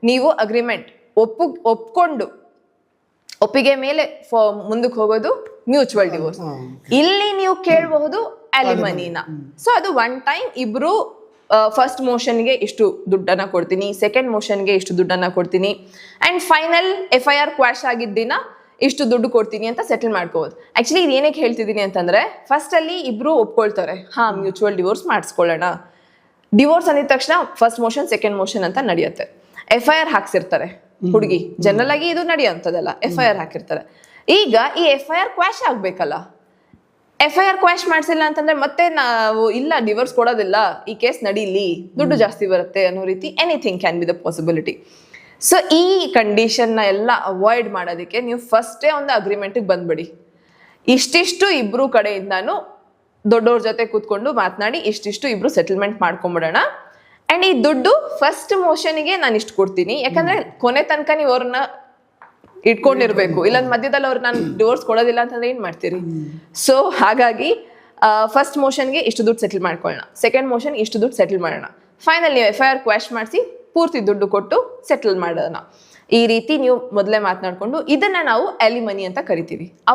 ನೀವು ಅಗ್ರಿಮೆಂಟ್ ಒಪ್ಪಿಗೆ ಮೇಲೆ ಮುಂದಕ್ಕೆ ಹೋಗೋದು ಮ್ಯೂಚುವಲ್ ಡಿವೋರ್ಸ್. ಇಲ್ಲಿ ನೀವು ಕೇಳಬಹುದು ಅಲಿಮನಿನ. ಸೊ ಅದು ಒನ್ ಟೈಮ್ ಇಬ್ರು ಫಸ್ಟ್ ಮೋಷನ್ಗೆ ಇಷ್ಟು ದುಡ್ಡನ್ನ ಕೊಡ್ತೀನಿ, ಸೆಕೆಂಡ್ ಮೋಷನ್ಗೆ ಇಷ್ಟು ದುಡ್ಡನ್ನ ಕೊಡ್ತೀನಿ, ಅಂಡ್ ಫೈನಲ್ FIR ಕ್ವಾಶ್ ಆಗಿದ್ದ ದಿನ ಇಷ್ಟು ದುಡ್ಡು ಕೊಡ್ತೀನಿ ಅಂತ ಸೆಟಲ್ ಮಾಡ್ಕೋಬಹುದು. ಆಕ್ಚುಲಿ ಇದು ಏನಕ್ಕೆ ಹೇಳ್ತಿದ್ದೀನಿ ಅಂತಂದ್ರೆ, ಫಸ್ಟ್ ಅಲ್ಲಿ ಇಬ್ರು ಒಪ್ಕೊಳ್ತಾರೆ, ಮ್ಯೂಚುವಲ್ ಡಿವೋರ್ಸ್ ಮಾಡಿಸ್ಕೊಳ್ಳೋಣ. ಡಿವೋರ್ಸ್ ಅಂದಿದ ತಕ್ಷಣ ಫಸ್ಟ್ ಮೋಷನ್ ಸೆಕೆಂಡ್ ಮೋಷನ್ ಅಂತ ನಡೆಯುತ್ತೆ. FIR ಹಾಕ್ಸಿರ್ತಾರೆ ಹುಡುಗಿ, ಜನರಲ್ ಆಗಿ ಇದು ನಡೆಯುವಂಥದ್ದಲ್ಲ, FIR ಹಾಕಿರ್ತಾರೆ. ಈಗ ಈ FIR ಕ್ವಾಶ್ ಆಗ್ಬೇಕಲ್ಲ. FIR ಕ್ವಾಶ್ ಮಾಡಿಸಿಲ್ಲ ಅಂತಂದ್ರೆ ಮತ್ತೆ ನಾವು ಇಲ್ಲ ಡಿವೋರ್ಸ್ ಕೊಡೋದಿಲ್ಲ, ಈ ಕೇಸ್ ನಡೀಲಿ, ದುಡ್ಡು ಜಾಸ್ತಿ ಬರುತ್ತೆ ಅನ್ನೋ ರೀತಿ anything can be the possibility. So ಈ ಕಂಡೀಷನ್ ನ ಎಲ್ಲ ಅವಾಯ್ಡ್ ಮಾಡೋದಕ್ಕೆ ನೀವು ಫಸ್ಟೇ ಒಂದು ಅಗ್ರಿಮೆಂಟ್ಗೆ ಬಂದ್ಬಿಡಿ. ಇಷ್ಟಿಷ್ಟು ಇಬ್ರು ಕಡೆಯಿಂದಾನು ದೊಡ್ಡವ್ರ ಜೊತೆ ಕೂತ್ಕೊಂಡು ಮಾತನಾಡಿ ಇಷ್ಟಿಷ್ಟು ಇಬ್ರು ಸೆಟಲ್ಮೆಂಟ್ ಮಾಡ್ಕೊಂಡ್ಬಿಡೋಣ. ಅಂಡ್ ಈ ದುಡ್ಡು ಫಸ್ಟ್ ಮೋಷನ್ಗೆ ನಾನು ಇಷ್ಟು ಕೊಡ್ತೀನಿ, ಯಾಕಂದ್ರೆ ಕೊನೆ ತನಕ ನೀವು ಅವ್ರನ್ನ ಇಟ್ಕೊಂಡಿರ್ಬೇಕು, ಇಲ್ಲ ಮಧ್ಯದಲ್ಲಿ ಅವ್ರು ನಾನು ಡಿವೋರ್ಸ್ ಕೊಡೋದಿಲ್ಲ ಅಂತಂದ್ರೆ ಏನ್ ಮಾಡ್ತೀರಿ? ಸೊ ಹಾಗಾಗಿ ಫಸ್ಟ್ ಮೋಷನ್ಗೆ ಇಷ್ಟು ದುಡ್ಡು ಸೆಟಲ್ ಮಾಡ್ಕೊಳ್ಳೋಣ, ಸೆಕೆಂಡ್ ಮೋಷನ್ ಇಷ್ಟು ದುಡ್ಡು ಸೆಟಲ್ ಮಾಡೋಣ, ಫೈನಲ್ ನೀವು FIR ಕ್ವಾಶ್ ಮಾಡಿಸಿ ಪೂರ್ತಿ ದುಡ್ಡು ಕೊಟ್ಟು ಸೆಟಲ್ ಮಾಡೋಣ. ಈ ರೀತಿ ನೀವು ಮೊದಲೇ ಮಾತನಾಡ್ಕೊಂಡು ಇದನ್ನ ನಾವು ಅಲಿಮನಿ ಅಂತ ಕರಿತೀವಿ. ಆ